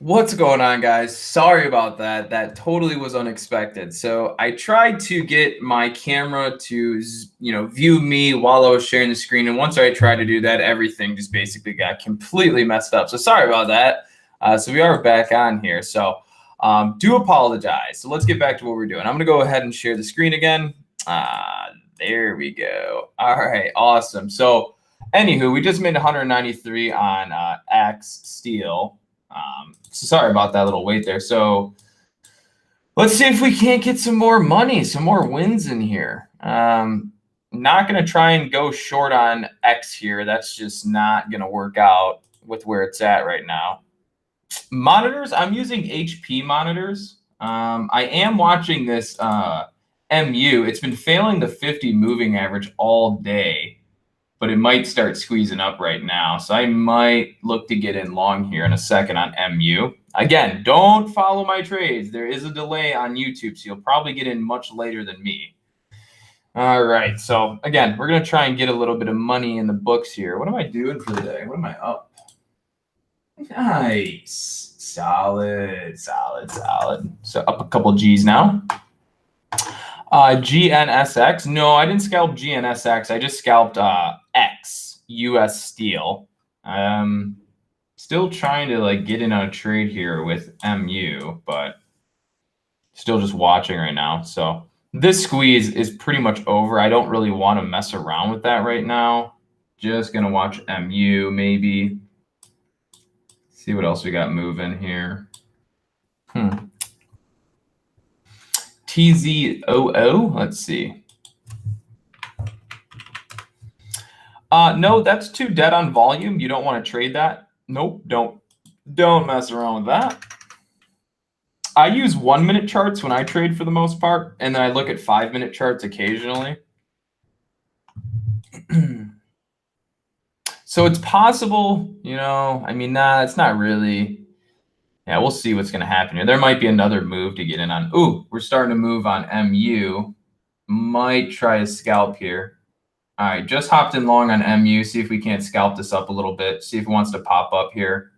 What's going on, guys? Sorry about that. That totally was unexpected. So I tried to get my camera to, view me while I was sharing the screen. And once I tried to do that, everything just basically got completely messed up. So sorry about that. So we are back on here. So do apologize. So let's get back to what we're doing. I'm going to go ahead and share the screen again. There we go. All right, awesome. So anywho, we just made 193 on X Steel. So sorry about that little wait there. So let's see if we can't get some more money, some more wins in here. Not going to try and go short on X here. That's just not going to work out with where it's at right now. Monitors, I'm using HP monitors. I am watching this MU. It's been failing the 50 moving average all day, but it might start squeezing up right now. So I might look to get in long here in a second on MU. Again, don't follow my trades. There is a delay on YouTube, so you'll probably get in much later than me. All right, so again, we're going to try and get a little bit of money in the books here. What am I doing for the day? What am I up? Nice. Solid, solid, solid. So up a couple G's now. GNSX. No, I didn't scalp GNSX. I just scalped X, US Steel. Still trying to get in on a trade here with MU, but still just watching right now. So this squeeze is pretty much over. I don't really want to mess around with that right now. Just going to watch MU maybe. See what else we got moving here. TZOO, let's see. No, that's too dead on volume. You don't want to trade that. Nope, don't mess around with that. I use 1 minute charts when I trade for the most part, and then I look at 5 minute charts occasionally. So it's possible, I mean, nah, it's not really. Yeah, we'll see what's going to happen here. There might be another move to get in on. Ooh, we're starting to move on MU. Might try to scalp here. All right, just hopped in long on MU. See if we can't scalp this up a little bit. See if it wants to pop up here.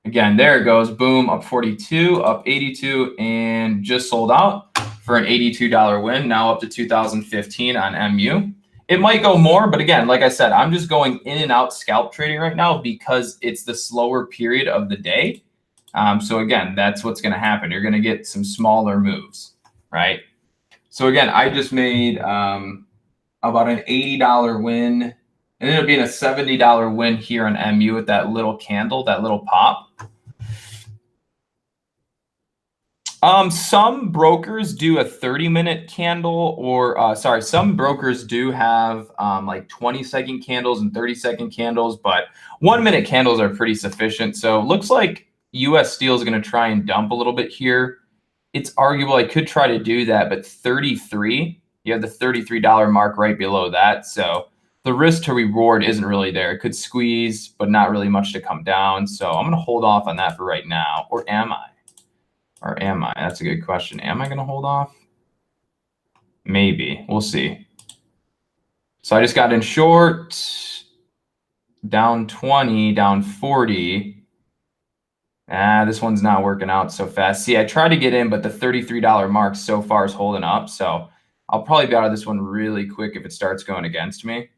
Again, there it goes. Boom, up 42, up 82, and just sold out for an $82 win. Now up to 2015 on MU. It might go more, but again, like I said, I'm just going in and out scalp trading right now because it's the slower period of the day. So again, that's what's going to happen. You're going to get some smaller moves, right? So again, I just made about an $80 win. It ended up being a $70 win here on MU with that little candle, that little pop. Some brokers do a 30-minute candle, or some brokers do have like 20-second candles and 30-second candles, but 1 minute candles are pretty sufficient. So it looks like US Steel is going to try and dump a little bit here. It's arguable I could try to do that, but 33, you have the $33 mark right below that. So the risk to reward isn't really there. It could squeeze, but not really much to come down. So I'm going to hold off on that for right now. Or am I? Or am I? That's a good question. Am I going to hold off? Maybe. We'll see. So I just got in short, down 20, down 40. This one's not working out so fast. See, I tried to get in, but the $33 mark so far is holding up. So I'll probably be out of this one really quick if it starts going against me.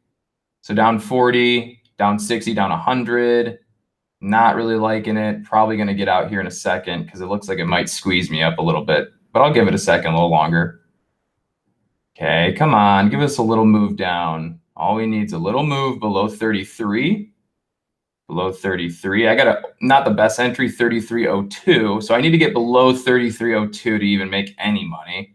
So down 40, down 60, down 100. Not really liking it. Probably going to get out here in a second because it looks like it might squeeze me up a little bit. But I'll give it a second, a little longer. Okay, come on. Give us a little move down. All we need is a little move below 33. Below 33. I got not the best entry, 33.02. So I need to get below 33.02 to even make any money.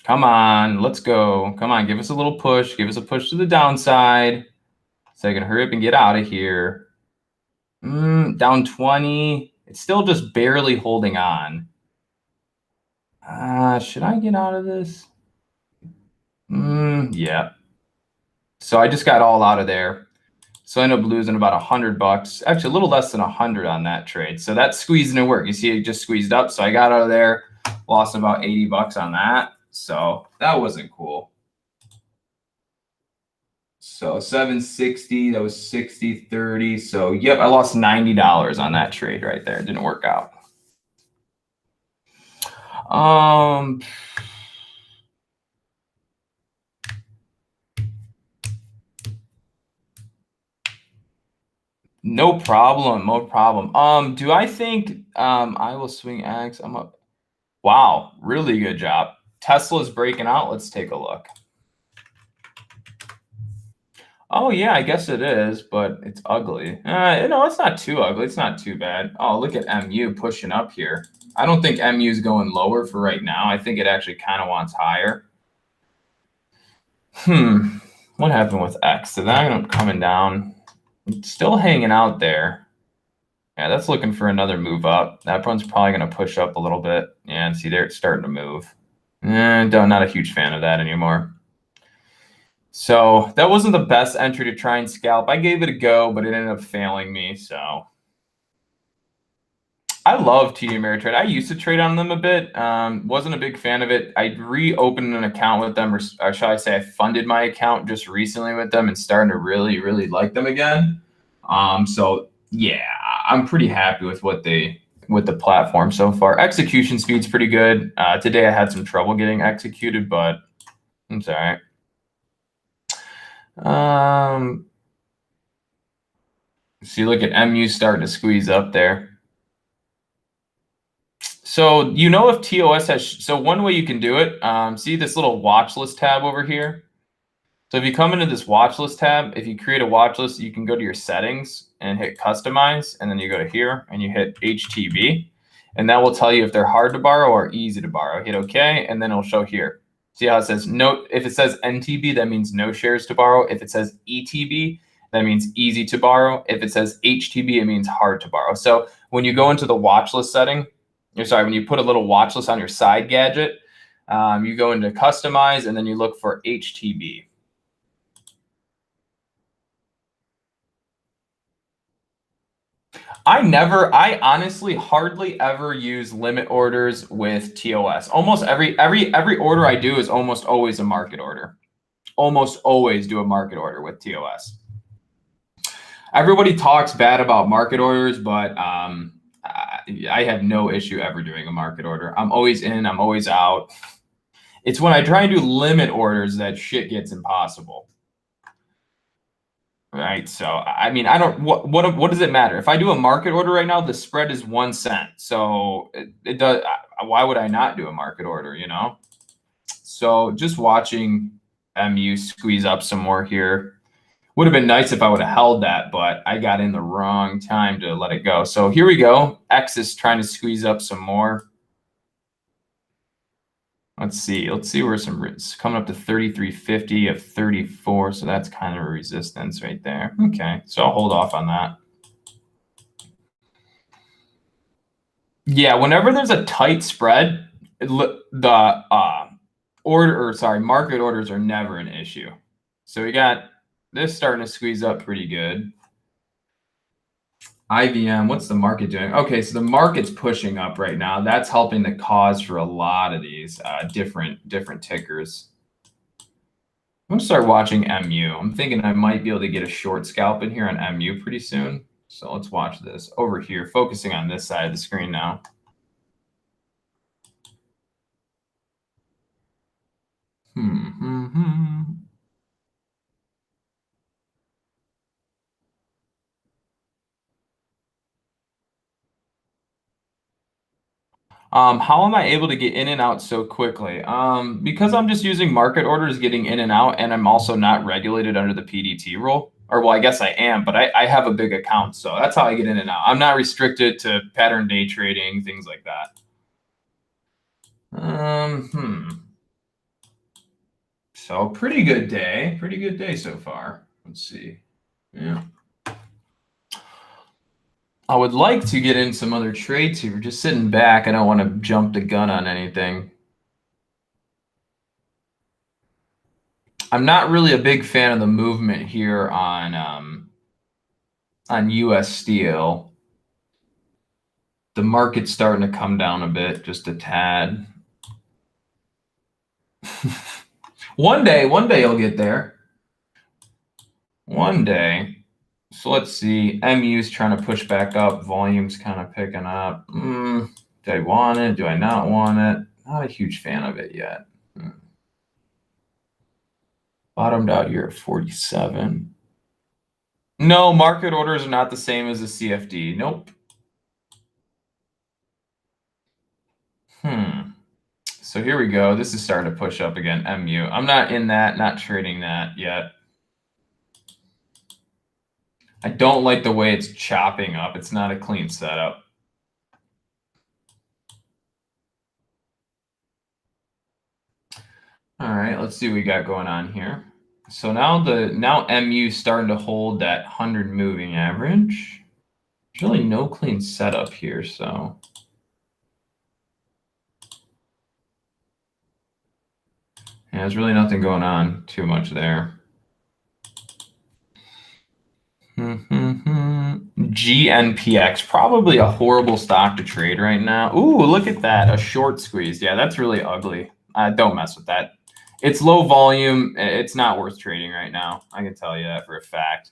Come on, let's go. Come on, give us a little push. Give us a push to the downside. So I can hurry up and get out of here. Down 20. It's still just barely holding on. Should I get out of this? Yeah. So I just got all out of there. So I ended up losing about $100. Actually, a little less than 100 on that trade. So that squeeze didn't work. You see, it just squeezed up. So I got out of there, lost about $80 on that. So that wasn't cool. So 760, that was 60.30. So yep, I lost $90 on that trade right there. It didn't work out. No problem, no problem. Do I think I will swing X? I'm up. Wow, really good job. Tesla's breaking out. Let's take a look. Oh yeah, I guess it is, but it's ugly. No, it's not too ugly. It's not too bad. Oh, look at MU pushing up here. I don't think MU is going lower for right now. I think it actually kind of wants higher. What happened with X? Did that end up coming down? It's still hanging out there. Yeah, that's looking for another move up. That one's probably going to push up a little bit. Yeah, and see there, it's starting to move. Not a huge fan of that anymore. So that wasn't the best entry to try and scalp. I gave it a go, but it ended up failing me. So I love TD Ameritrade. I used to trade on them a bit. Wasn't a big fan of it. I reopened an account with them, or shall I say I funded my account just recently with them and starting to really, really like them again. So yeah, I'm pretty happy with with the platform so far. Execution speed's pretty good. Today I had some trouble getting executed, but it's all right. So you look at MU starting to squeeze up there. So you know if TOS has, so one way you can do it, see this little watch list tab over here? So if you come into this watch list tab, if you create a watch list, you can go to your settings and hit customize, and then you go to here and you hit HTB, and that will tell you if they're hard to borrow or easy to borrow. Hit OK, and then it'll show here. See how it says no? If it says NTB, that means no shares to borrow. If it says ETB, that means easy to borrow. If it says HTB, it means hard to borrow. So when you go into the watch list setting, when you put a little watch list on your side gadget, you go into customize, and then you look for HTB. I honestly hardly ever use limit orders with TOS. Almost every order I do is almost always a market order. Almost always do a market order with TOS. Everybody talks bad about market orders, but I have no issue ever doing a market order. I'm always in, I'm always out. It's when I try and do limit orders that shit gets impossible. Right. So, I mean, I don't, what does it matter? If I do a market order right now, the spread is 1 cent. So it does, why would I not do a market order, you know? So just watching MU squeeze up some more here. Would have been nice if I would have held that, but I got in the wrong time to let it go. So here we go. X is trying to squeeze up some more. Let's see where it's coming up to 33.50 of 34. So that's kind of a resistance right there. Okay, so I'll hold off on that. Yeah, whenever there's a tight spread, the market orders are never an issue. So we got this starting to squeeze up pretty good. IVM, what's the market doing? Okay, so the market's pushing up right now. That's helping the cause for a lot of these different tickers. I'm gonna start watching MU. I'm thinking I might be able to get a short scalp in here on MU pretty soon. So let's watch this over here, focusing on this side of the screen now. How am I able to get in and out so quickly? Because I'm just using market orders getting in and out, and I'm also not regulated under the PDT rule. Or, well, I guess I am, but I have a big account, so that's how I get in and out. I'm not restricted to pattern day trading, things like that. So pretty good day so far. Let's see. Yeah. I would like to get in some other trades here. Just sitting back. I don't want to jump the gun on anything. I'm not really a big fan of the movement here on US Steel. The market's starting to come down a bit, just a tad. One day you'll get there. one day. So let's see. MU's trying to push back up. Volume's kind of picking up. Do I want it? Do I not want it? Not a huge fan of it yet. Bottomed out here at 47. No, market orders are not the same as the CFD. Nope. So here we go. This is starting to push up again. MU. I'm not in that, not trading that yet. I don't like the way it's chopping up. It's not a clean setup. All right, let's see what we got going on here. So now MU starting to hold that 100 moving average. There's really no clean setup here, so yeah, there's really nothing going on too much there. GNPX, probably a horrible stock to trade right now. Ooh, look at that, a short squeeze. Yeah, that's really ugly. Don't mess with that. It's low volume. It's not worth trading right now. I can tell you that for a fact.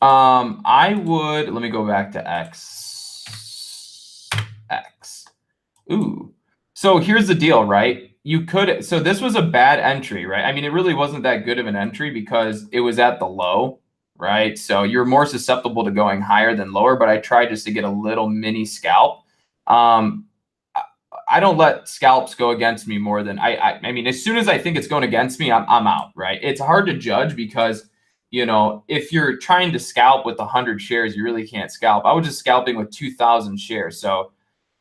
I would, let me go back to X. Ooh. So here's the deal, right? So this was a bad entry, right? I mean, it really wasn't that good of an entry because it was at the low, right? So you're more susceptible to going higher than lower, but I tried just to get a little mini scalp. I don't let scalps go against me more than I mean, as soon as I think it's going against me, I'm out, right? It's hard to judge because, if you're trying to scalp with 100 shares, you really can't scalp. I was just scalping with 2,000 shares. So,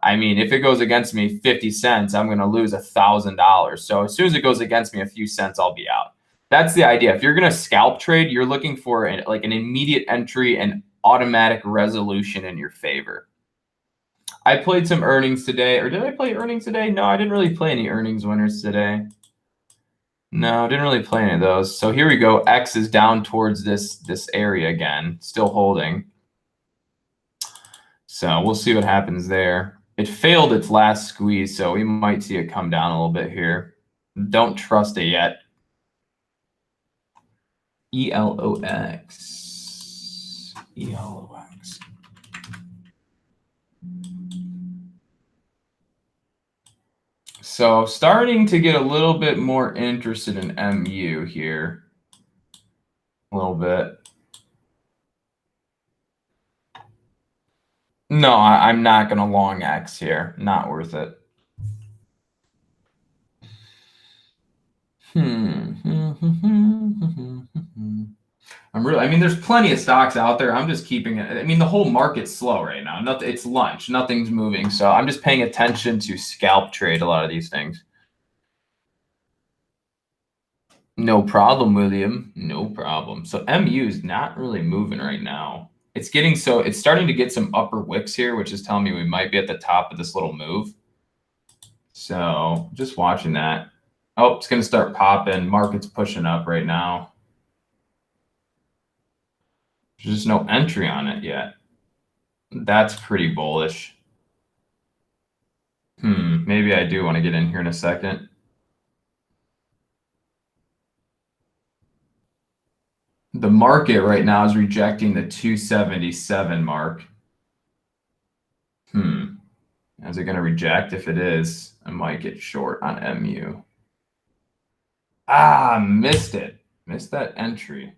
I mean, if it goes against me 50 cents, I'm going to lose $1,000. So as soon as it goes against me a few cents, I'll be out. That's the idea. If you're going to scalp trade, you're looking for an immediate entry and automatic resolution in your favor. I played some earnings today, or did I play earnings today? No, I didn't really play any earnings winners today. No, didn't really play any of those. So here we go. X is down towards this area again, still holding. So we'll see what happens there. It failed its last squeeze, so we might see it come down a little bit here. Don't trust it yet. ELOX. ELOX. So starting to get a little bit more interested in MU here. A little bit. No, I'm not going to long X here. Not worth it. I mean, there's plenty of stocks out there. I'm just keeping it. I mean, the whole market's slow right now. It's lunch. Nothing's moving. So I'm just paying attention to scalp trade a lot of these things. No problem, William. No problem. So MU is not really moving right now. It's starting to get some upper wicks here, which is telling me we might be at the top of this little move. So just watching that. Oh, it's going to start popping. Market's pushing up right now. There's just no entry on it yet. That's pretty bullish. Maybe I do want to get in here in a second. The market right now is rejecting the 277 mark. Is it going to reject? If it is, I might get short on MU. Missed it. Missed that entry.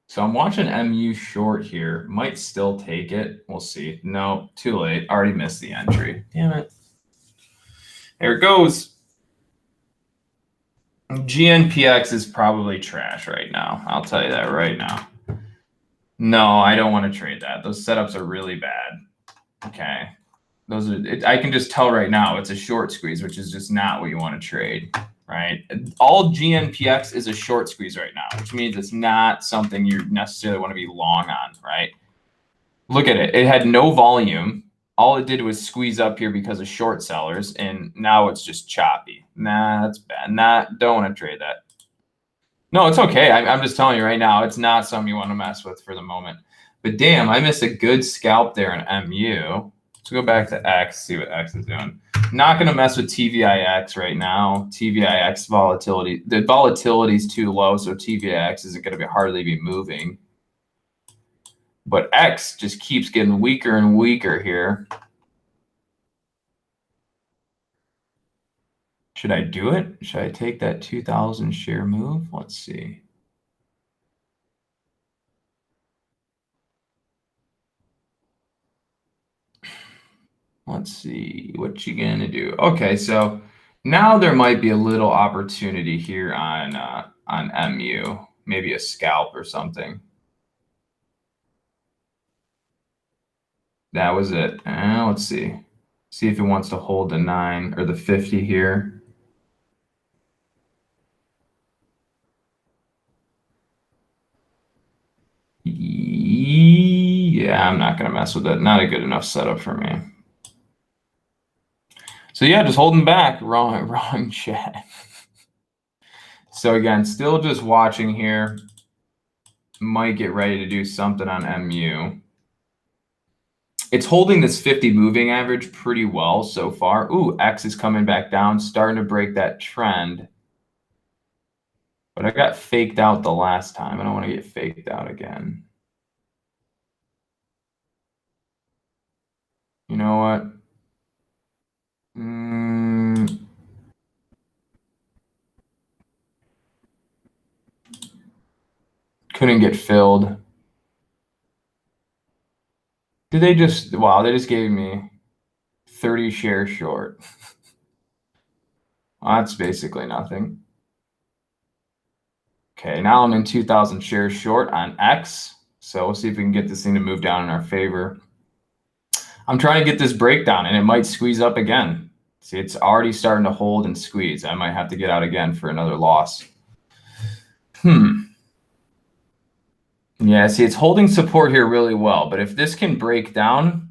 So I'm watching MU short here. Might still take it. We'll see. No, too late. Already missed the entry. Damn it. There it goes. GNPX is probably trash right now. I'll tell you that right now. No, I don't want to trade that. Those setups are really bad. Okay. I can just tell right now it's a short squeeze, which is just not what you want to trade, right? All GNPX is a short squeeze right now, which means it's not something you necessarily want to be long on, right? Look at it. It had no volume. All it did was squeeze up here because of short sellers, and now it's just choppy. Nah, that's bad. Don't want to trade that. No, it's okay. I'm just telling you right now, it's not something you want to mess with for the moment. But damn, I missed a good scalp there in MU. Let's go back to X, see what X is doing. Not going to mess with TVIX right now. TVIX volatility, the volatility is too low, so TVIX isn't going to hardly be moving. But X just keeps getting weaker and weaker here. Should I do it? Should I take that 2,000 share move? Let's see. Let's see what you gonna do. Okay, so now there might be a little opportunity here on MU, maybe a scalp or something. That was it. Let's see. See if it wants to hold the 9 or the 50 here. Yeah, I'm not gonna mess with it. Not a good enough setup for me. So yeah, just holding back. Wrong chat. So again, still just watching here. Might get ready to do something on MU. It's holding this 50 moving average pretty well so far. Ooh, X is coming back down, starting to break that trend. But I got faked out the last time. I don't want to get faked out again. You know what? Couldn't get filled. Did they just, wow, they just gave me 30 shares short. Well, that's basically nothing. Okay, now I'm in 2,000 shares short on X. So we'll see if we can get this thing to move down in our favor. I'm trying to get this breakdown, and it might squeeze up again. See, it's already starting to hold and squeeze. I might have to get out again for another loss. Yeah, see, it's holding support here really well. But if this can break down,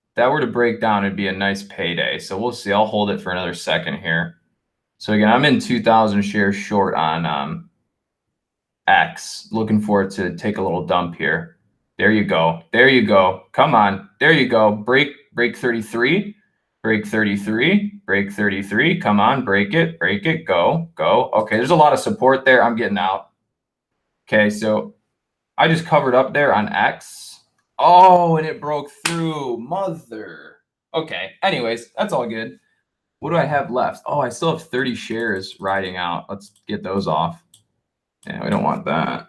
if that were to break down, it'd be a nice payday. So we'll see. I'll hold it for another second here. So again, I'm in 2,000 shares short on X, looking for it to take a little dump here. There you go. There you go. Come on. There you go. Break 33. Break 33. Break 33. Come on. Break it. Break it. Go. Go. Okay, there's a lot of support there. I'm getting out. Okay, so I just covered up there on X. Oh, and it broke through. Mother. Okay, anyways, that's all good. What do I have left? Oh, I still have 30 shares riding out. Let's get those off. Yeah, we don't want that.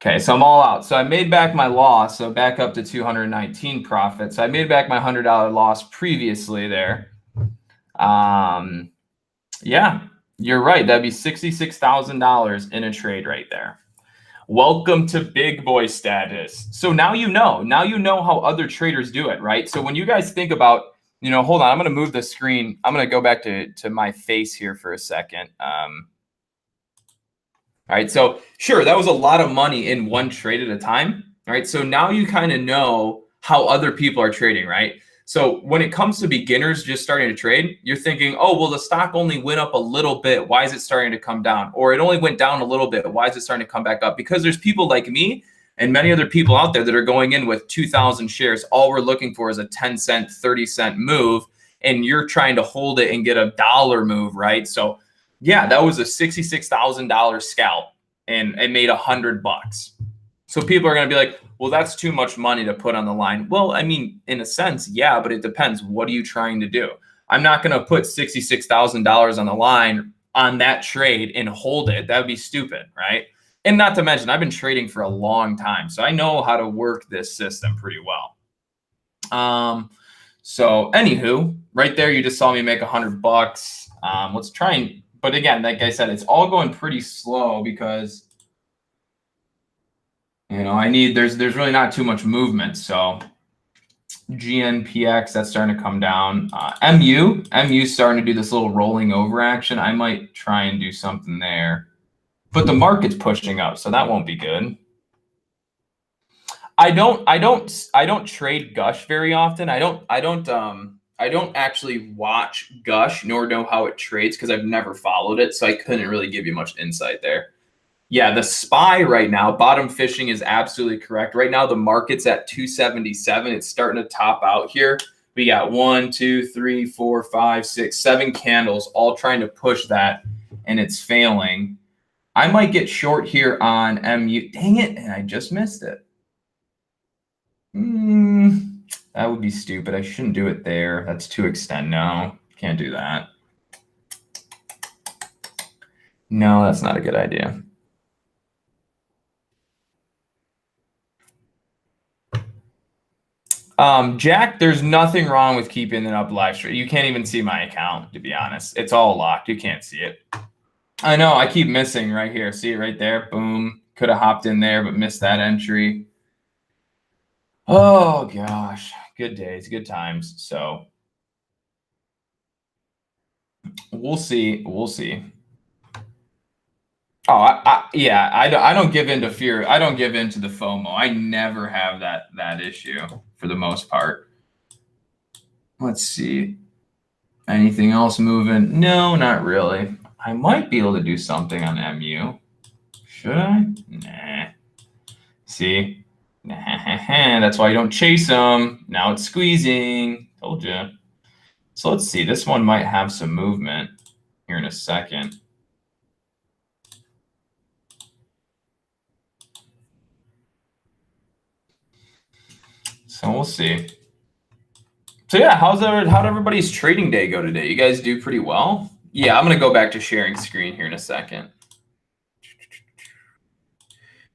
Okay, so I'm all out. So I made back my loss. So back up to 219 profit. So I made back my $100 loss previously there. Yeah, you're right. That'd be $66,000 in a trade right there. Welcome to big boy status. So now you know. Now you know how other traders do it, right? So when you guys think about, you know, hold on, I'm going to move the screen. I'm going to go back to my face here for a second. All right, so sure, that was a lot of money in one trade at a time. All right, so now you kind of know how other people are trading, right? So when it comes to beginners just starting to trade, you're thinking, oh, well, the stock only went up a little bit. Why is it starting to come down? Or it only went down a little bit. Why is it starting to come back up? Because there's people like me and many other people out there that are going in with 2,000 shares. All we're looking for is a 10 cent, 30 cent move, and you're trying to hold it and get a dollar move, right? So yeah, that was a $66,000 scalp, and it made $100. So people are going to be like, well, that's too much money to put on the line. Well, I mean, in a sense, yeah, but it depends. What are you trying to do? I'm not going to put $66,000 on the line on that trade and hold it. That would be stupid, right? And not to mention, I've been trading for a long time, so I know how to work this system pretty well. So anywho, right there, you just saw me make $100. Let's try and, but again, like I said, it's all going pretty slow because, you know, there's really not too much movement. So GNPX, that's starting to come down. MU's starting to do this little rolling over action. I might try and do something there, but the market's pushing up, so that won't be good. I don't trade Gush very often. I don't actually watch Gush nor know how it trades because I've never followed it, so I couldn't really give you much insight there. Yeah, the SPY right now, bottom fishing is absolutely correct. Right now, the market's at 277. It's starting to top out here. We got 1, 2, 3, 4, 5, 6, 7 candles all trying to push that, and it's failing. I might get short here on MU. Dang it, and I just missed it. That would be stupid. I shouldn't do it there. That's too extend. No, can't do that. No, that's not a good idea. Jack, there's nothing wrong with keeping it up live stream. You can't even see my account, to be honest. It's all locked. You can't see it. I know. I keep missing right here. See it right there? Boom. Could have hopped in there, but missed that entry. Oh, gosh. Good days, good times. So we'll see. We'll see. Oh, yeah, I don't give in to fear. I don't give in to the FOMO. I never have that issue for the most part. Let's see. Anything else moving? No, not really. I might be able to do something on MU. Should I? Nah. See? Nah. That's why you don't chase them. Now it's squeezing. Told you. So let's see. This one might have some movement here in a second. So we'll see. So yeah, how'd everybody's trading day go today? You guys do pretty well? Yeah, I'm gonna go back to sharing screen here in a second.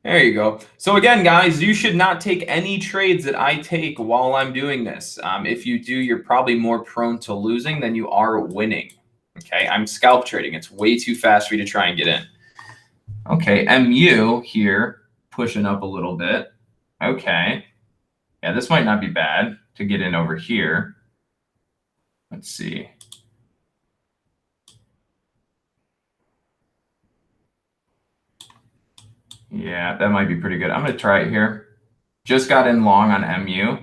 There you go. So again, guys, you should not take any trades that I take while I'm doing this. If you do, you're probably more prone to losing than you are winning. Okay, I'm scalp trading. It's way too fast for you to try and get in. Okay, MU here, pushing up a little bit. Okay. Yeah, this might not be bad to get in over here. Let's see. Yeah, that might be pretty good. I'm going to try it here. Just got in long on MU.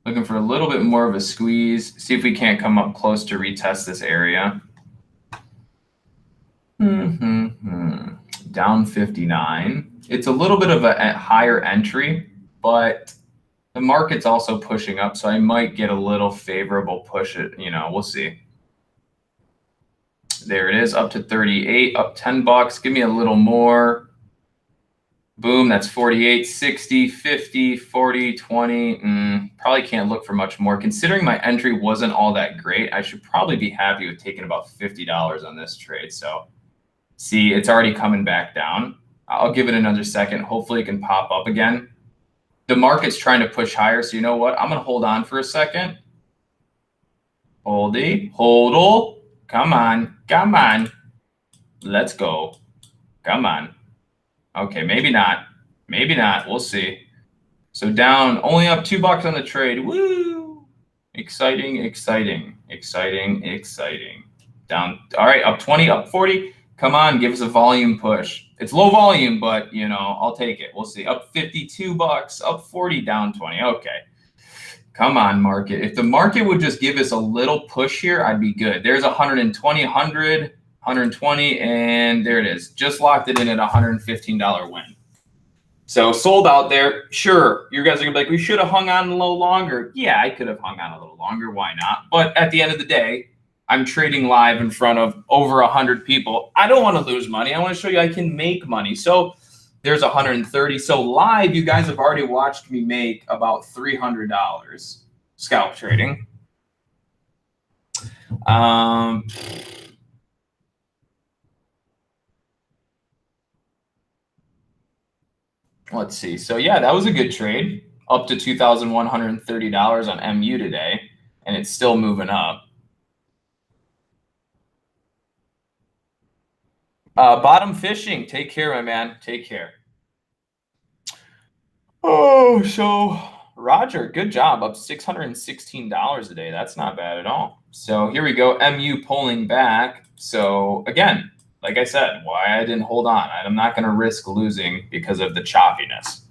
Looking for a little bit more of a squeeze. See if we can't come up close to retest this area. Down 59. It's a little bit of a higher entry, but the market's also pushing up, so I might get a little favorable push. We'll see. There it is, up to 38, up $10. Give me a little more. Boom, that's 48, 60, 50, 40, 20. Probably can't look for much more. Considering my entry wasn't all that great, I should probably be happy with taking about $50 on this trade. So see, it's already coming back down. I'll give it another second. Hopefully it can pop up again. The market's trying to push higher, so you know what? I'm going to hold on for a second. Holdy, hodl. Come on, come on. Let's go. Come on. Okay, maybe not. Maybe not. We'll see. So down, only up $2 on the trade. Woo! Exciting, exciting, exciting, exciting. Down. All right, up 20, up 40. Come on, give us a volume push. It's low volume, but I'll take it. We'll see. Up $52, up 40, down 20. Okay. Come on, market. If the market would just give us a little push here, I'd be good. There's 120, 100, 120, and there it is. Just locked it in at $115 win. So sold out there. Sure, you guys are going to be like, we should have hung on a little longer. Yeah, I could have hung on a little longer. Why not? But at the end of the day, I'm trading live in front of over 100 people. I don't want to lose money. I want to show you I can make money. So there's 130. So live, you guys have already watched me make about $300 scalp trading. Let's see. So yeah, that was a good trade. Up to $2,130 on MU today, and it's still moving up. Bottom fishing. Take care, my man. Take care. Oh, so Roger, good job. Up $616 a day. That's not bad at all. So here we go. MU pulling back. So again, like I said, why I didn't hold on. I'm not going to risk losing because of the choppiness.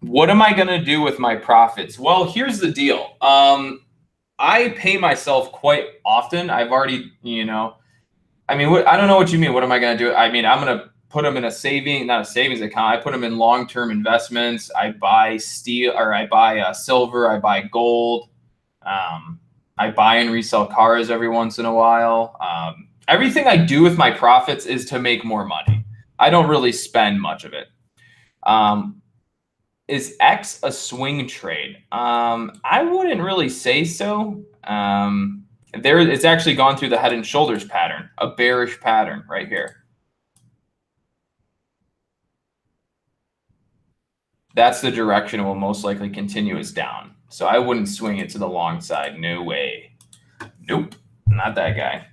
What am I going to do with my profits? Well, here's the deal. I pay myself quite often. I've already, I mean, I don't know what you mean. What am I going to do? I mean, I'm going to put them in not a savings account. I put them in long-term investments. I buy steel, or I buy silver. I buy gold. I buy and resell cars every once in a while. Everything I do with my profits is to make more money. I don't really spend much of it. Is X a swing trade? I wouldn't really say so. It's actually gone through the head and shoulders pattern, a bearish pattern right here. That's the direction it will most likely continue is down. So I wouldn't swing it to the long side. No way. Nope. Not that guy.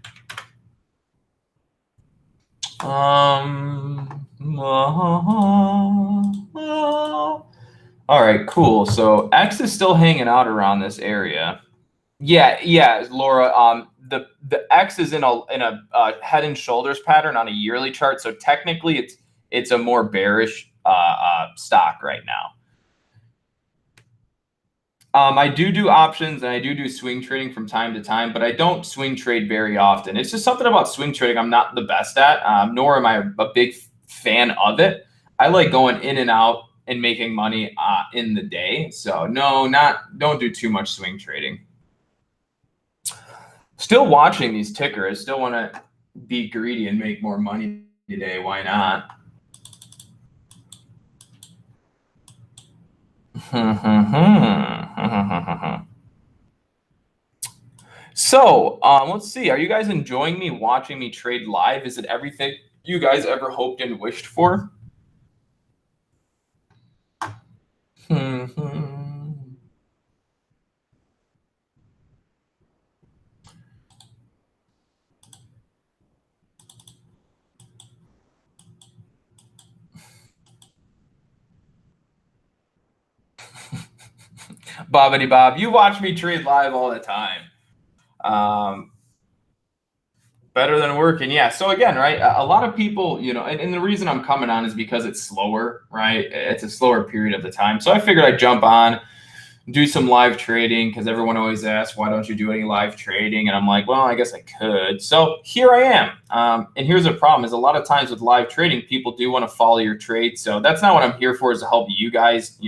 All right, cool. So X is still hanging out around this area. Yeah, Laura. The X is in a head and shoulders pattern on a yearly chart. So technically, it's a more bearish stock right now. I do options and I do swing trading from time to time, but I don't swing trade very often. It's just something about swing trading I'm not the best at, nor am I a big fan of it. I like going in and out and making money in the day. So no, don't do too much swing trading. Still watching these tickers. Still want to be greedy and make more money today. Why not? So let's see. Are you guys enjoying me watching me trade live? Is it everything you guys ever hoped and wished for? Bobbity Bob, you watch me trade live all the time. Better than working. Yeah. So again, right, a lot of people, and the reason I'm coming on is because it's slower, right? It's a slower period of the time. So I figured I'd jump on, do some live trading, because everyone always asks, why don't you do any live trading? And I'm like, well, I guess I could. So here I am. And here's the problem is a lot of times with live trading, people do want to follow your trades. So that's not what I'm here for, is to help you guys,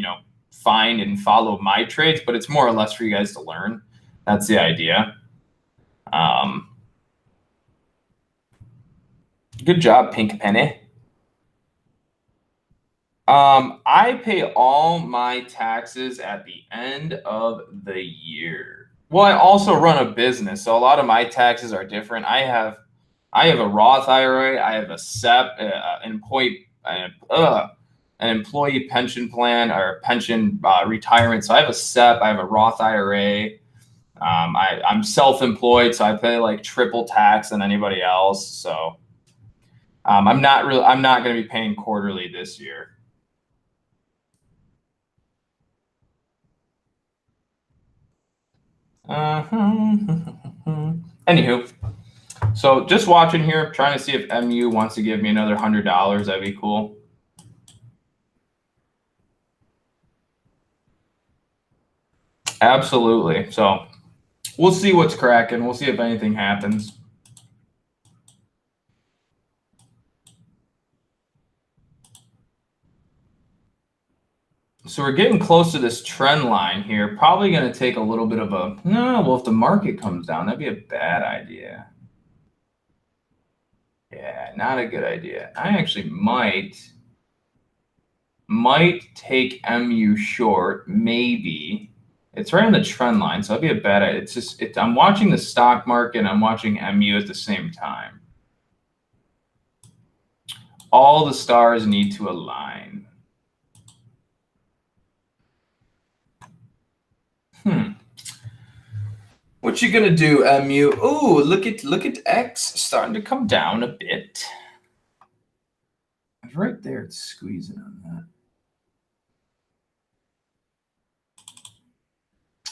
find and follow my trades, but it's more or less for you guys to learn. That's the idea. Good job, Pink Penny. I pay all my taxes at the end of the year. Well, I also run a business, so a lot of my taxes are different. I have a Roth IRA, I have a SEP, an employee pension plan or pension retirement. So I have a SEP, I have a Roth IRA. I'm self-employed, so I pay like triple tax than anybody else. So I'm not going to be paying quarterly this year. Anywho, so just watching here, trying to see if MU wants to give me another $100. That'd be cool. Absolutely. So we'll see what's cracking. We'll see if anything happens. So we're getting close to this trend line here. Probably going to take a little bit of a, no, well, if the market comes down, that'd be a bad idea. Yeah, not a good idea. I actually might take MU short, maybe. It's right on the trend line, so that'd be a bad idea. It's just, I'm watching the stock market and I'm watching MU at the same time. All the stars need to align. What you gonna do, MU? Oh, look at X starting to come down a bit. Right there, it's squeezing on that.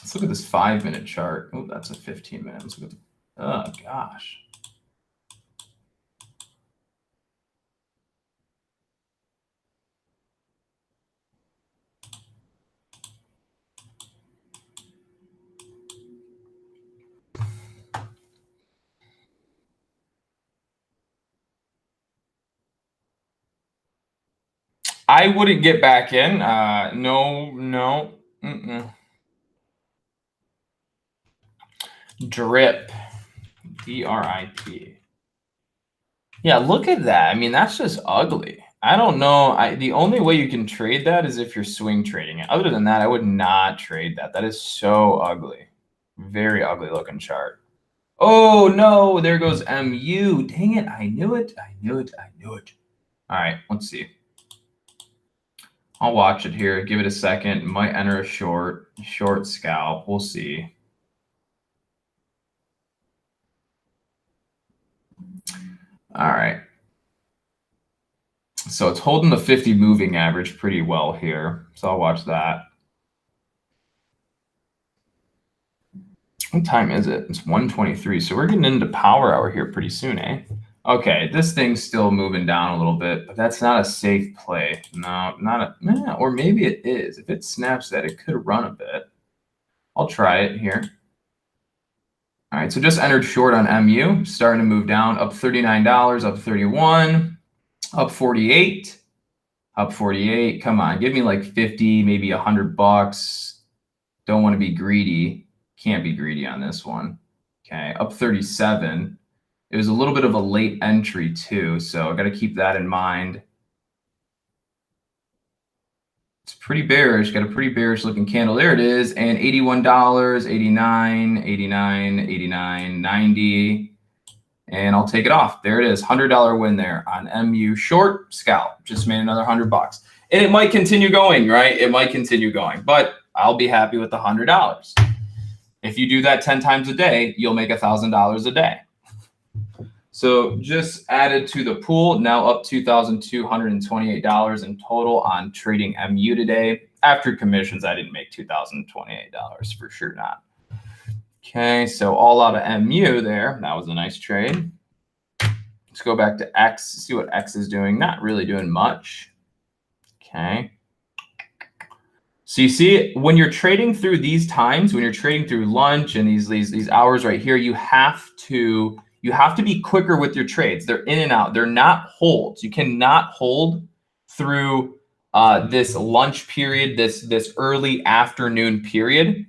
Let's look at this 5-minute chart. Oh, that's a 15-minute. Let's look at the, oh gosh. I wouldn't get back in. No. Drip. DRIP. Yeah, look at that. I mean, that's just ugly. I don't know. The only way you can trade that is if you're swing trading it. Other than that, I would not trade that. That is so ugly. Very ugly looking chart. Oh no, there goes MU. Dang it. I knew it. All right, let's see. I'll watch it here. Give it a second. Might enter a short scalp. We'll see. All right. So it's holding the 50 moving average pretty well here. So I'll watch that. What time is it? It's 1:23. So we're getting into power hour here pretty soon, eh? Okay, this thing's still moving down a little bit, but that's not a safe play. No, not a, or maybe it is. If it snaps that, it could run a bit. I'll try it here. All right, so just entered short on MU, starting to move down, up $39, up 31, up 48, up 48. Come on, give me like 50, maybe $100. Don't want to be greedy. Can't be greedy on this one. Okay, up 37. It was a little bit of a late entry too, so I got to keep that in mind. It's pretty bearish. Got a pretty bearish looking candle. There it is. And $81, 89, 89, 89, 90. And I'll take it off. There it is. $100 win there on MU short scalp. Just made another $100. And it might continue going, right? It might continue going, but I'll be happy with the $100. If you do that 10 times a day, you'll make $1,000 a day. So just added to the pool, now up $2,228 in total on trading MU today. After commissions, I didn't make $2,028, for sure not. Okay, so all out of MU there. That was a nice trade. Let's go back to X, see what X is doing. Not really doing much. Okay. So you see, when you're trading through these times, when you're trading through lunch and these hours right here, you have to be quicker with your trades. They're in and out. They're not holds. You cannot hold through this lunch period, this early afternoon period.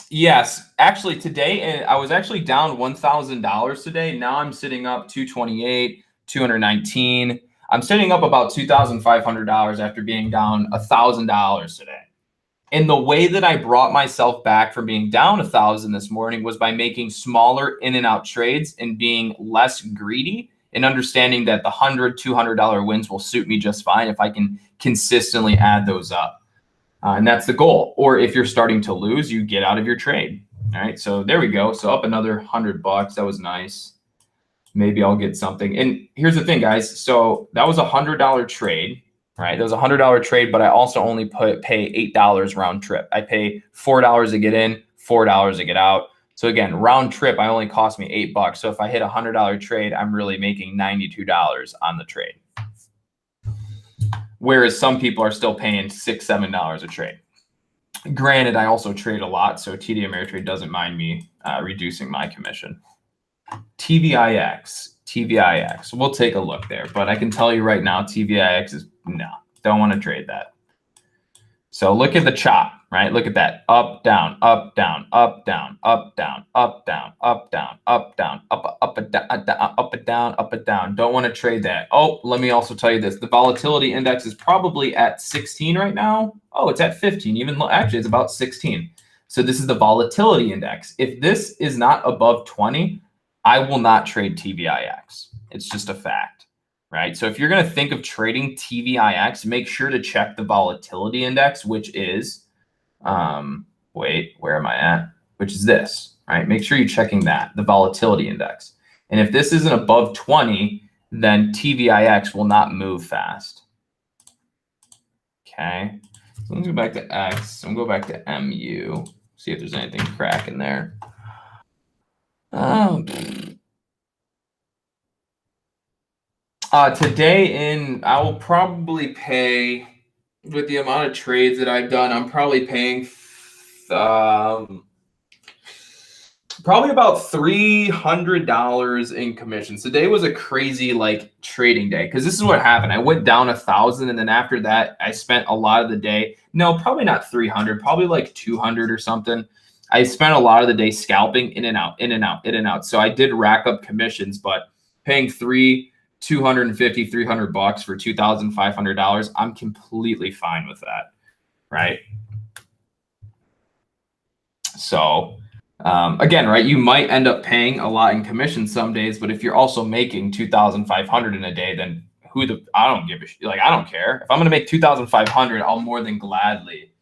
Yes, actually today, I was actually down $1,000 today. Now I'm sitting up 228, 219. I'm sitting up about $2,500 after being down $1,000 today. And the way that I brought myself back from being down 1,000 this morning was by making smaller in and out trades and being less greedy and understanding that the $100, $200 wins will suit me just fine if I can consistently add those up. And that's the goal. Or if you're starting to lose, you get out of your trade. All right. So there we go. So up another $100. That was nice. Maybe I'll get something. And here's the thing, guys. So that was a $100 trade, right? That was a $100 trade, but I also only pay $8 round trip. I pay $4 to get in, $4 to get out. So again, round trip, I only cost me $8. So if I hit a $100 trade, I'm really making $92 on the trade. Whereas some people are still paying $6, $7 a trade. Granted, I also trade a lot, so TD Ameritrade doesn't mind me reducing my commission. TVIX. We'll take a look there, but I can tell you right now, TVIX is no, don't want to trade that. So look at the chop, right? Look at that. Up, down, up, down, up, down, up, down, up, down, up, down, up, down, up, and down, up, and down, up, and down. Don't want to trade that. Oh, let me also tell you this. The volatility index is probably at 16 right now. Oh, it's at 15. Even actually, it's about 16. So this is the volatility index. If this is not above 20, I will not trade TVIX. It's just a fact. Right. So if you're going to think of trading TVIX, make sure to check the volatility index, which is, wait, where am I at? Which is this, right? Make sure you're checking that, the volatility index. And if this isn't above 20, then TVIX will not move fast. Okay. So let's go back to X and go back to MU. See if there's anything cracking there. Today I will probably pay, with the amount of trades that I've done, I'm probably paying Probably about $300 in commissions. Today was a crazy like trading day because this is what happened. I went down 1,000, and then after that, I spent a lot of the day. No, probably not 300, probably like 200 or something. I spent a lot of the day scalping in and out, in and out, in and out. So I did rack up commissions, but paying $300 for $2,500, I'm completely fine with that, right? So again, right, you might end up paying a lot in commission some days, but if you're also making 2,500 in a day, then I don't give a shit. Like, I don't care. If I'm going to make 2,500, I'll more than gladly,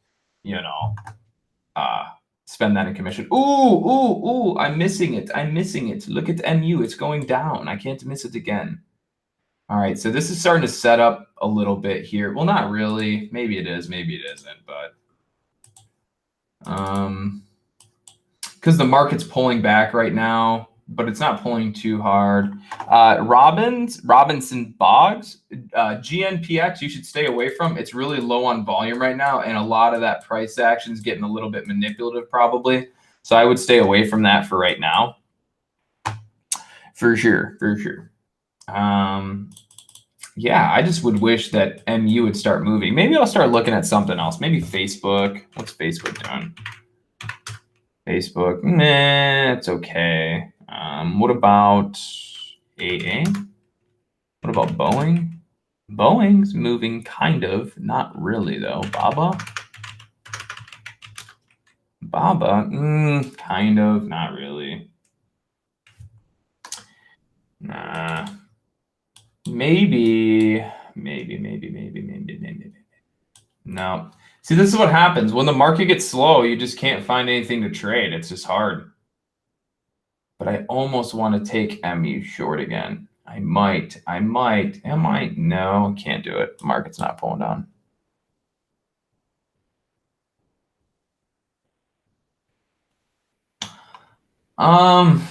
spend that in commission. Ooh, I'm missing it. Look at MU. It's going down. I can't miss it again. All right, so this is starting to set up a little bit here. Well, not really. Maybe it is, maybe it isn't, but because the market's pulling back right now, but it's not pulling too hard. Robinson Boggs, GNPX, you should stay away from. It's really low on volume right now, and a lot of that price action is getting a little bit manipulative probably. So I would stay away from that for right now. For sure. Yeah, I just would wish that MU would start moving. Maybe I'll start looking at something else. Maybe Facebook. What's Facebook doing? Facebook, nah, it's okay. What about AA? What about Boeing? Boeing's moving kind of, not really though. Baba, kind of, not really. Nah, maybe. No. See, this is what happens. When the market gets slow, you just can't find anything to trade. It's just hard. But I almost want to take MU short again. I might. No, can't do it. The market's not pulling down. I'll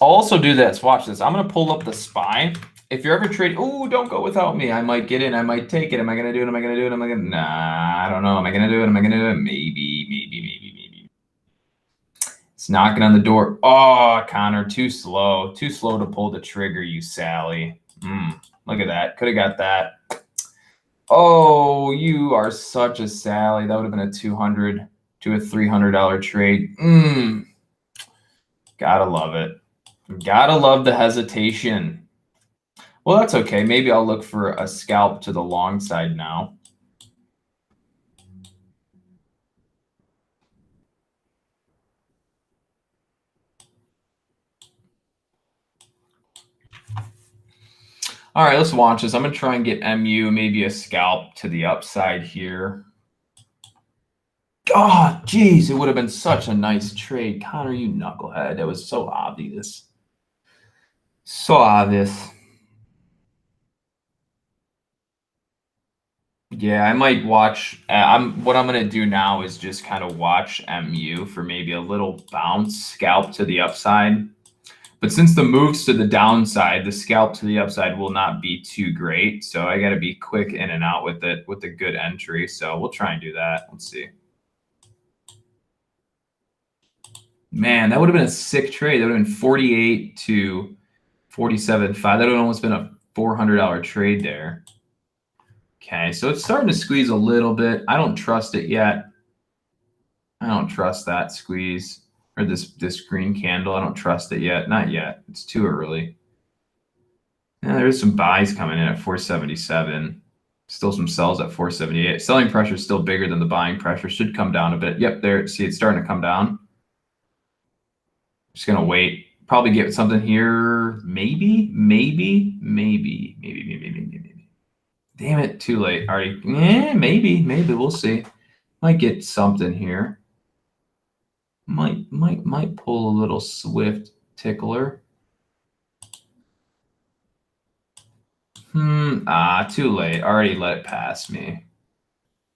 also do this. Watch this. I'm going to pull up the SPY. If you're ever trading, don't go without me. I might get in. I might take it. Am I going to do it? Nah, I don't know. Am I going to do it? Maybe. It's knocking on the door. Oh, Connor, too slow. Too slow to pull the trigger, you Sally. Look at that. Could have got that. Oh, you are such a Sally. That would have been a $200 to a $300 trade. Gotta love it. Gotta love the hesitation. Well, that's okay. Maybe I'll look for a scalp to the long side now. All right, let's watch this. I'm going to try and get MU, maybe a scalp to the upside here. Oh, geez, it would have been such a nice trade. Connor, you knucklehead. That was so obvious. So obvious. Yeah, I might watch. What I'm going to do now is just kind of watch MU for maybe a little bounce scalp to the upside. But since the moves to the downside, the scalp to the upside will not be too great. So I got to be quick in and out with it with a good entry. So we'll try and do that. Let's see. Man, that would have been a sick trade. That would have been 48 to 47.5. That would have almost been a $400 trade there. Okay, so it's starting to squeeze a little bit. I don't trust it yet. I don't trust that squeeze. Or this green candle. I don't trust it yet. Not yet. It's too early. Yeah, there's some buys coming in at 477. Still some sells at 478. Selling pressure is still bigger than the buying pressure. Should come down a bit. Yep, there. See, it's starting to come down. Just gonna wait. Probably get something here. Maybe. Damn it, too late. Already. Maybe. We'll see. Might get something here. Might pull a little swift tickler. Too late. Already let it pass me.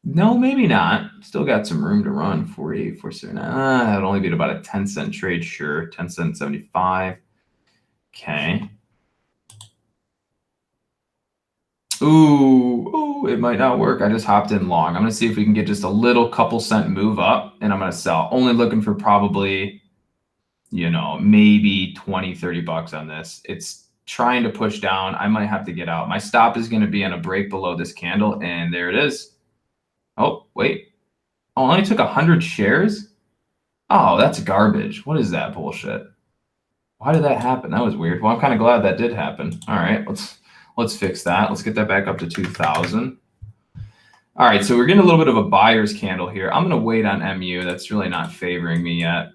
No, maybe not. Still got some room to run. 48, 479. That'd only be about a 10-cent trade, sure. 10 cent 75. Okay. Ooh, it might not work. I just hopped in long. I'm going to see if we can get just a little couple cent move up, and I'm going to sell. Only looking for probably, you know, maybe 20, 30 bucks on this. It's trying to push down. I might have to get out. My stop is going to be on a break below this candle, and there it is. Oh, wait. Oh, I only took 100 shares? Oh, that's garbage. What is that bullshit? Why did that happen? That was weird. Well, I'm kind of glad that did happen. All right, let's fix that. Let's get that back up to 2,000. All right, so we're getting a little bit of a buyer's candle here. I'm going to wait on MU. That's really not favoring me yet.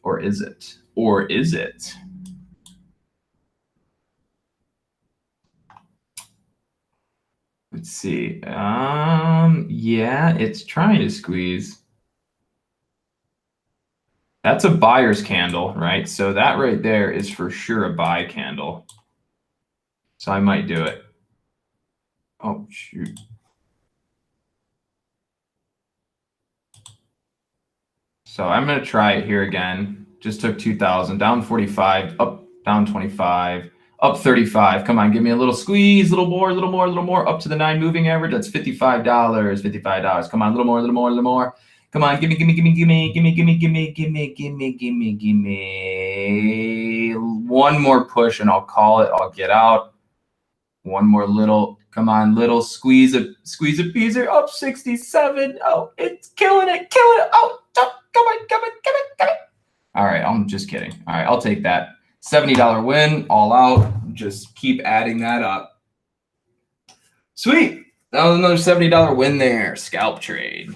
Or is it? Or is it? Let's see. Yeah, it's trying to squeeze. That's a buyer's candle, right? So that right there is for sure a buy candle. So I might do it. Oh, shoot. So I'm going to try it here again. Just took 2,000, down 45, up, down 25, up 35. Come on, give me a little squeeze, little more, up to the 9 moving average. That's $55, $55. Come on, a little more. Come on, gimme. One more push and I'll call it. I'll get out. One more little, come on, little squeeze a peaser, up 67. Oh, it's killing it. Oh, come on. All right, I'm just kidding. All right, I'll take that. $70 win, all out. Just keep adding that up. Sweet. That was another $70 win there. Scalp trade.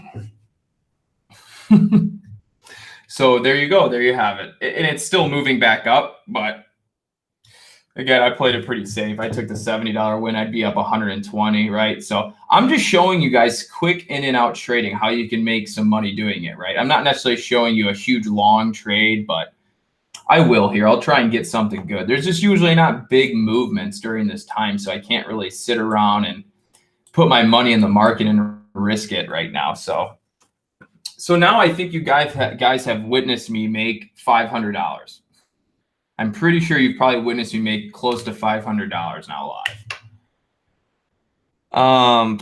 So there you go. There you have it. And it's still moving back up, but again, I played it pretty safe. I took the $70 win. I'd be up 120, right? So I'm just showing you guys quick in and out trading, how you can make some money doing it, right? I'm not necessarily showing you a huge long trade, but I will here. I'll try and get something good. There's just usually not big movements during this time, so I can't really sit around and put my money in the market and risk it right now. So now I think you guys have witnessed me make $500. I'm pretty sure you've probably witnessed me make close to $500 now live.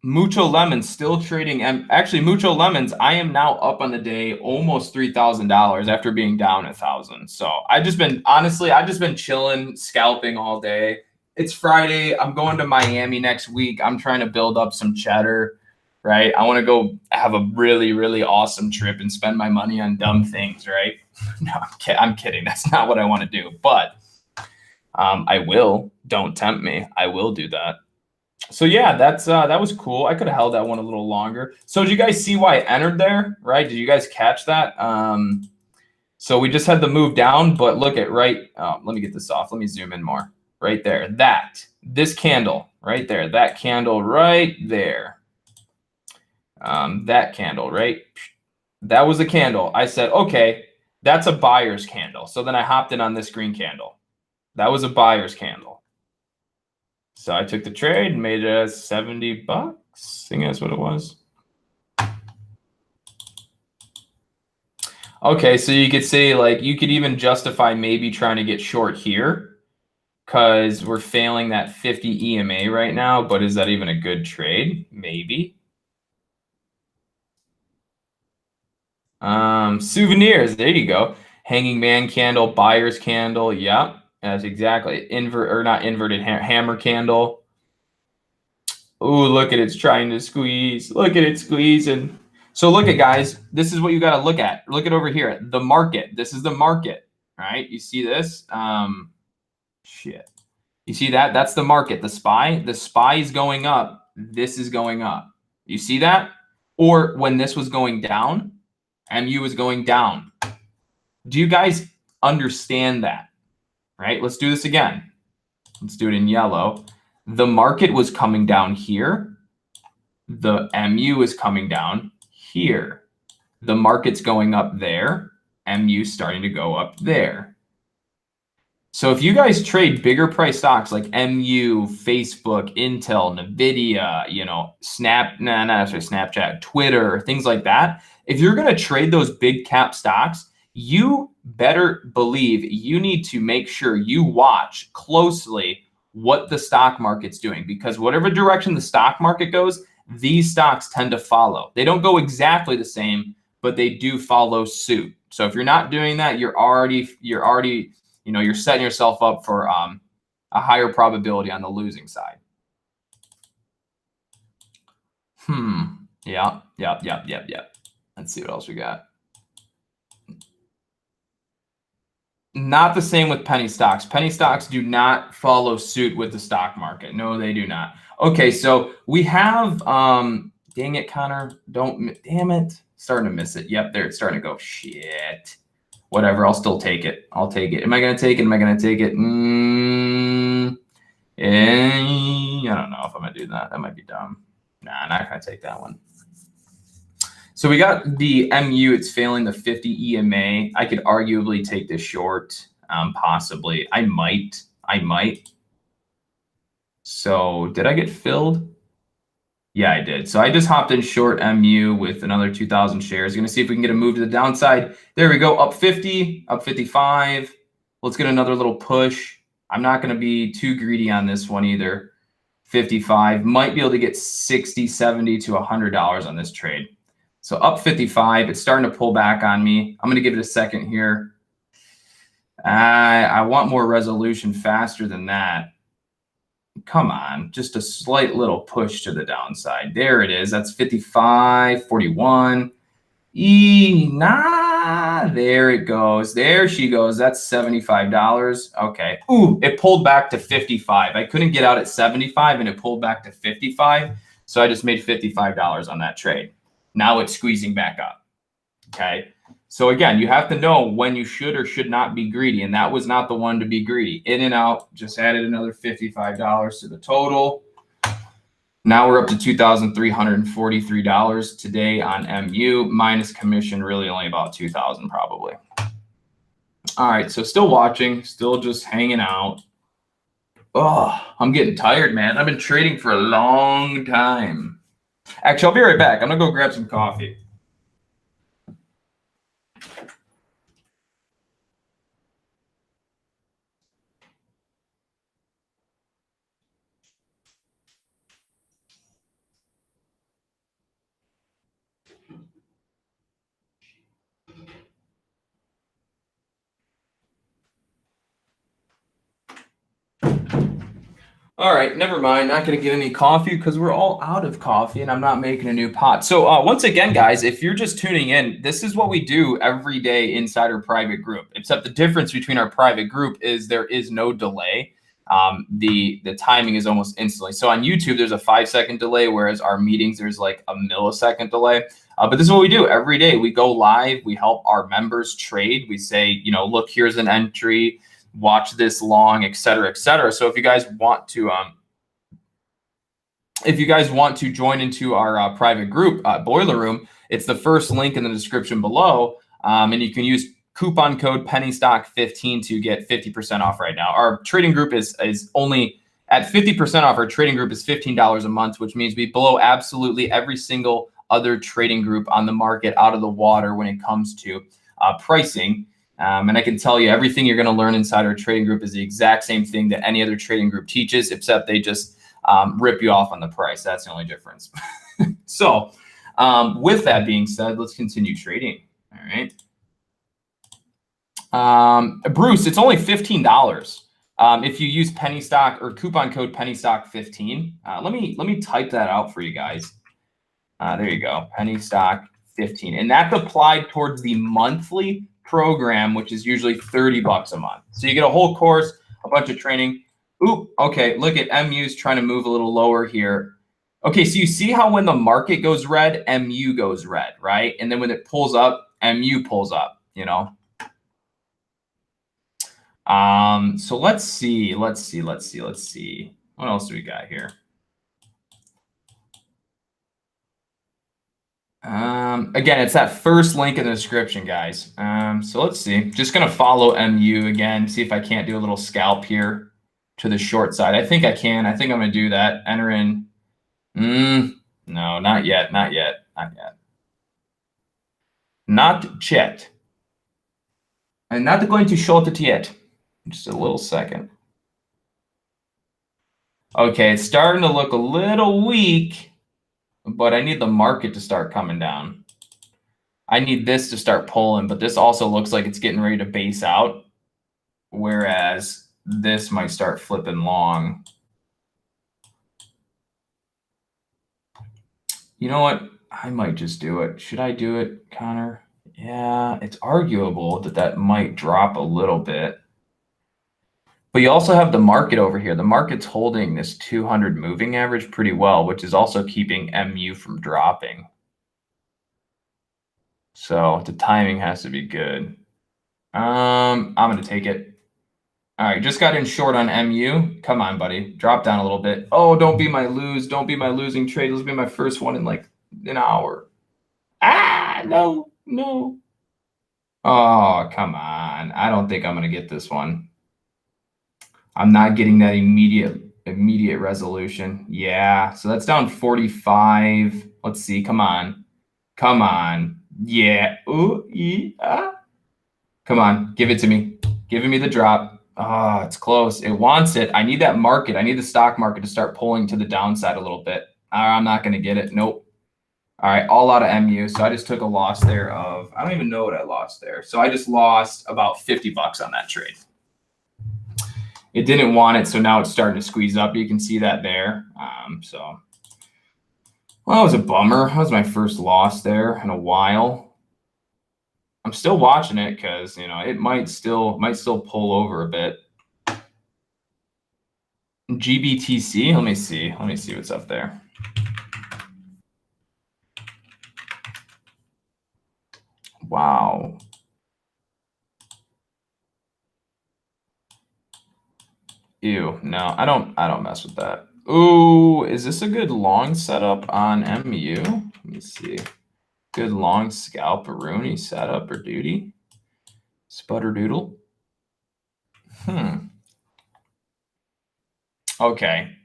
Mucho Lemons still trading. Actually, Mucho Lemons, I am now up on the day almost $3,000 after being down 1,000. So I've just been chilling, scalping all day. It's Friday. I'm going to Miami next week. I'm trying to build up some cheddar, right? I want to go have a really, really awesome trip and spend my money on dumb things, right? No, I'm kidding. That's not what I want to do. But I will. Don't tempt me. I will do that. So yeah, that was cool. I could have held that one a little longer. So did you guys see why I entered there, right? Did you guys catch that? So we just had the move down, but look at right. Let me get this off. Let me zoom in more. Right there. This candle right there. That candle right there. That candle, right? That was a candle. I said, okay, that's a buyer's candle. So then I hopped in on this green candle. That was a buyer's candle. So I took the trade and made it 70 bucks. I think that's what it was. Okay, so you could say, like, you could even justify maybe trying to get short here because we're failing that 50 EMA right now. But is that even a good trade? Maybe. Souvenirs, there you go. Hanging man candle, buyer's candle. Yep, that's exactly not inverted hammer candle. Oh, look at it's trying to squeeze. Look at it squeezing. So look at, guys, this is what you got to look at. Look at over here, the market. This is the market, right? You see this? Shit. You see that? That's the market. The SPY is going up. This is going up. You see that? Or when this was going down, MU is going down. Do you guys understand that? Right? Let's do this again. Let's do it in yellow. The market was coming down here. The MU is coming down here. The market's going up there. MU starting to go up there. So if you guys trade bigger price stocks like MU, Facebook, Intel, Nvidia, you know, Snapchat, Twitter, things like that, if you're going to trade those big cap stocks, you better believe you need to make sure you watch closely what the stock market's doing, because whatever direction the stock market goes, these stocks tend to follow. They don't go exactly the same, but they do follow suit. So if you're not doing that, you're already you're setting yourself up for a higher probability on the losing side. Yeah. Let's see what else we got. Not the same with penny stocks. Penny stocks do not follow suit with the stock market. No, they do not. Okay, so we have, dang it, Connor, damn it. Starting to miss it. Yep, there, it's starting to go. Shit. Whatever, I'll still take it. I'll take it. Am I going to take it? Am I going to take it? I don't know if I'm going to do that. That might be dumb. Nah, I'm not going to take that one. So we got the MU, it's failing the 50 EMA. I could arguably take this short, possibly. I might. So did I get filled? Yeah, I did. So I just hopped in short MU with another 2,000 shares. Going to see if we can get a move to the downside. There we go, up 50, up 55. Let's get another little push. I'm not going to be too greedy on this one either. 55, might be able to get 60, 70 to $100 on this trade. So up 55, it's starting to pull back on me. I'm going to give it a second here. I want more resolution faster than that. Come on, just a slight little push to the downside. There it is. That's 55, 41. There it goes. There she goes. That's $75. Okay. Ooh, it pulled back to 55. I couldn't get out at 75 and it pulled back to 55. So I just made $55 on that trade. Now it's squeezing back up. Okay. So again, you have to know when you should or should not be greedy. And that was not the one to be greedy. In and out, just added another $55 to the total. Now we're up to $2,343 today on MU, minus commission, really only about $2,000 probably. All right, so still watching, still just hanging out. Oh, I'm getting tired, man. I've been trading for a long time. Actually, I'll be right back. I'm going to go grab some coffee. All right, never mind. Not going to get any coffee because we're all out of coffee and I'm not making a new pot. So once again, guys, if you're just tuning in, this is what we do every day inside our private group, except the difference between our private group is there is no delay. The timing is almost instantly. So on YouTube, there's a 5-second delay, whereas our meetings, there's like a millisecond delay. But this is what we do every day. We go live. We help our members trade. We say, look, here's an entry. Watch this long, et cetera, et cetera. So if you guys want to, join into our private group, Boiler Room, it's the first link in the description below, and you can use coupon code PennyStock15 to get 50% off right now. Our trading group is only at 50% off. Our trading group is $15 a month, which means we blow absolutely every single other trading group on the market out of the water when it comes to pricing. And I can tell you everything you're going to learn inside our trading group is the exact same thing that any other trading group teaches, except they just rip you off on the price. That's the only difference. So with that being said, let's continue trading. All right. Bruce, it's only $15 if you use penny stock or coupon code PennyStock15. Let me type that out for you guys. There you go, PennyStock15, and that's applied towards the monthly program, which is usually $30 a month. So you get a whole course, a bunch of training. Oop, okay, look at MU's trying to move a little lower here. Okay, so you see how when the market goes red, MU goes red, right? And then when it pulls up, MU pulls up, So let's see. What else do we got here? Again, it's that first link in the description, guys. So let's see. Just going to follow MU again, see if I can't do a little scalp here to the short side. I think I can. I think I'm going to do that. Enter in. No, not yet. Not yet. I'm not going to short it yet. Just a little second. Okay, it's starting to look a little weak, but I need the market to start coming down. I need this to start pulling, but this also looks like it's getting ready to base out, whereas this might start flipping long. You know what? I might just do it. Should I do it, Connor? Yeah, it's arguable that that might drop a little bit. But you also have the market over here. The market's holding this 200 moving average pretty well, which is also keeping MU from dropping. So the timing has to be good. I'm going to take it. All right, just got in short on MU. Come on, buddy. Drop down a little bit. Oh, don't be my lose. Don't be my losing trade. This will be my first one in like an hour. Ah, no, no. Oh, come on. I don't think I'm going to get this one. I'm not getting that immediate resolution. Yeah, so that's down 45. Let's see. Come on. Come on. Yeah. Ooh, yeah. Come on. Give it to me. Giving me the drop. Oh, it's close. It wants it. I need that market. I need the stock market to start pulling to the downside a little bit. I'm not going to get it. Nope. All right, all out of MU. So I just took a loss there of, I don't even know what I lost there. So I just lost about $50 on that trade. It didn't want it, so now it's starting to squeeze up. You can see that there. Well, that was a bummer. That was my first loss there in a while. I'm still watching it because it might still pull over a bit. GBTC. Let me see. Let me see what's up there. Wow. Ew. No, I don't mess with that. Ooh, is this a good long setup on MU? Let me see. Good long scalp Rooney setup or duty. Sputter doodle. Okay.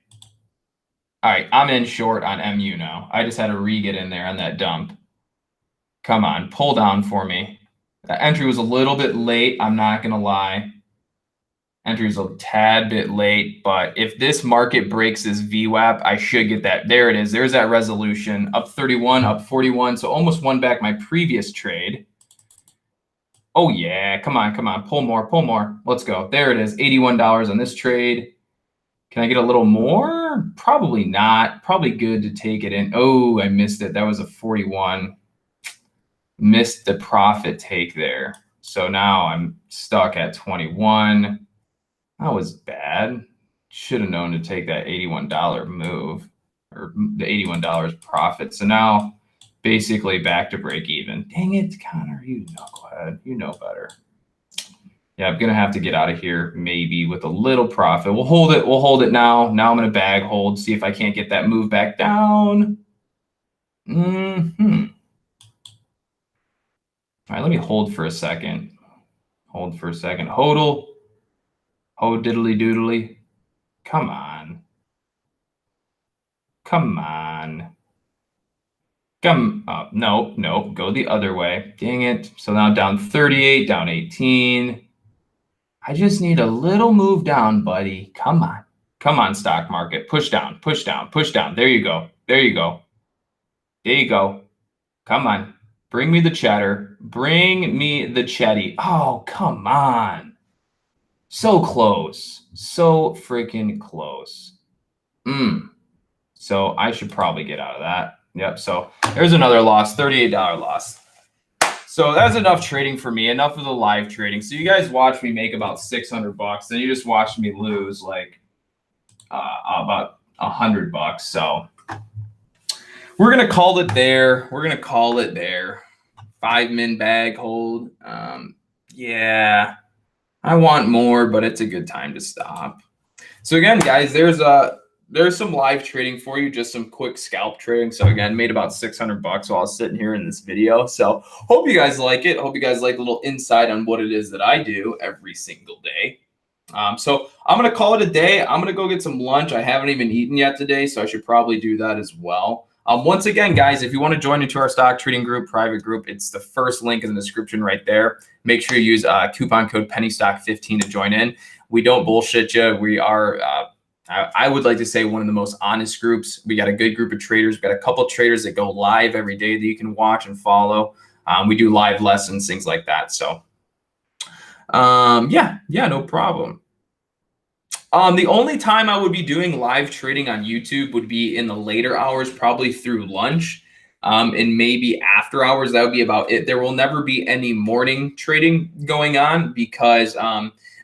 All right, I'm in short on MU now. I just had to re-get in there on that dump. Come on, pull down for me. That entry was a little bit late, I'm not going to lie. Entry was a tad bit late, but if this market breaks this VWAP, I should get that. There it is. There's that resolution. Up 31, up 41, so almost won back my previous trade. Oh, yeah. Come on, come on. Pull more, pull more. Let's go. There it is. $81 on this trade. Can I get a little more? Probably not. Probably good to take it in. Oh, I missed it. That was a 41. Missed the profit take there. So now I'm stuck at 21. That was bad. Should have known to take that $81 move or the $81 profit. So now basically back to break even. Dang it, Connor, you knucklehead. You know better. Yeah, I'm going to have to get out of here maybe with a little profit. We'll hold it. We'll hold it now. Now I'm going to bag hold, see if I can't get that move back down. All right, let me hold for a second. Hold for a second. Hodl. Oh, diddly doodly. Come on. Come on. Come. Oh, no, no. Go the other way. Dang it. So now down 38, down 18. I just need a little move down, buddy. Come on. Come on, stock market. Push down, push down, push down. There you go. There you go. There you go. Come on. Bring me the cheddar. Bring me the chetty. Oh, come on. So close. So freaking close. So I should probably get out of that. Yep. So there's another loss, $38 loss. So that's enough trading for me, enough of the live trading. So you guys watch me make about $600, then you just watched me lose like about $100. So we're gonna call it there. We're gonna call it there. 5-min bag hold. Yeah, I want more, but it's a good time to stop. So again, guys, there's some live trading for you, just some quick scalp trading. So again, made about $600 while I was sitting here in this video. So hope you guys like it. Hope you guys like a little insight on what it is that I do every single day. So I'm going to call it a day. I'm going to go get some lunch. I haven't even eaten yet today, so I should probably do that as well. Once again, guys, if you want to join into our stock trading group, private group, it's the first link in the description right there. Make sure you use coupon code PennyStock15 to join in. We don't bullshit you. We are I would like to say one of the most honest groups. We got a good group of traders. We got a couple of traders that go live every day that you can watch and follow. We do live lessons, things like that. So yeah, no problem. The only time I would be doing live trading on YouTube would be in the later hours, probably through lunch, and maybe after hours. That would be about it. There will never be any morning trading going on because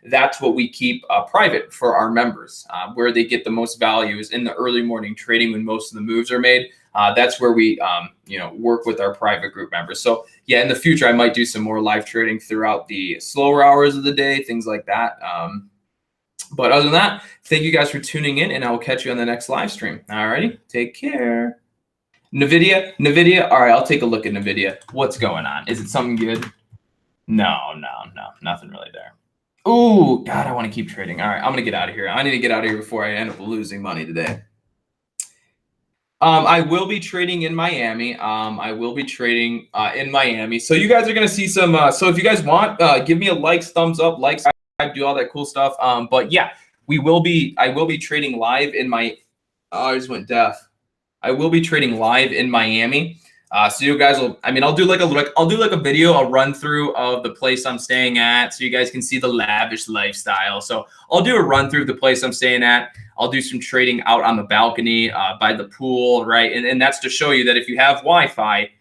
that's what we keep private for our members. Where they get the most value is in the early morning trading when most of the moves are made. That's where we work with our private group members. So yeah, in the future, I might do some more live trading throughout the slower hours of the day, things like that. But other than that, thank you guys for tuning in, and I will catch you on the next live stream. All righty, take care. NVIDIA. All right, I'll take a look at NVIDIA. What's going on? Is it something good? No, nothing really there. Ooh, God, I want to keep trading. All right, I'm gonna get out of here. I need to get out of here before I end up losing money today. I will be trading in Miami. I will be trading in Miami. So you guys are gonna see some. So if you guys want, give me a like, thumbs up, likes, do all that cool stuff. But yeah, I will be trading live in my. Oh, I just went deaf. I will be trading live in Miami. So you guys will. I mean, I'll do like a video, a run through of the place I'm staying at, so you guys can see the lavish lifestyle. So I'll do a run through of the place I'm staying at. I'll do some trading out on the balcony by the pool, right? And that's to show you that if you have Wi-Fi,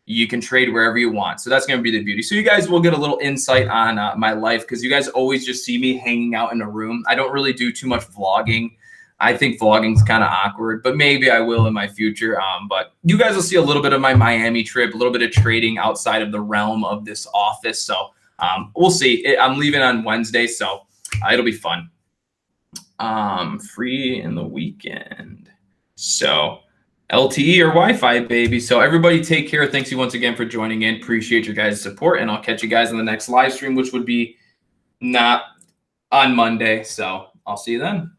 you can trade wherever you want. So that's going to be the beauty. So you guys will get a little insight on my life, because you guys always just see me hanging out in a room. I don't really do too much vlogging. I think vlogging is kind of awkward, but maybe I will in my future. But you guys will see a little bit of my Miami trip, a little bit of trading outside of the realm of this office. So we'll see. I'm leaving on Wednesday, so it'll be fun. Free in the weekend. So LTE or Wi-Fi, baby. So everybody take care. Thanks you once again for joining in. Appreciate your guys' support, and I'll catch you guys in the next live stream, which would be not on Monday. So I'll see you then.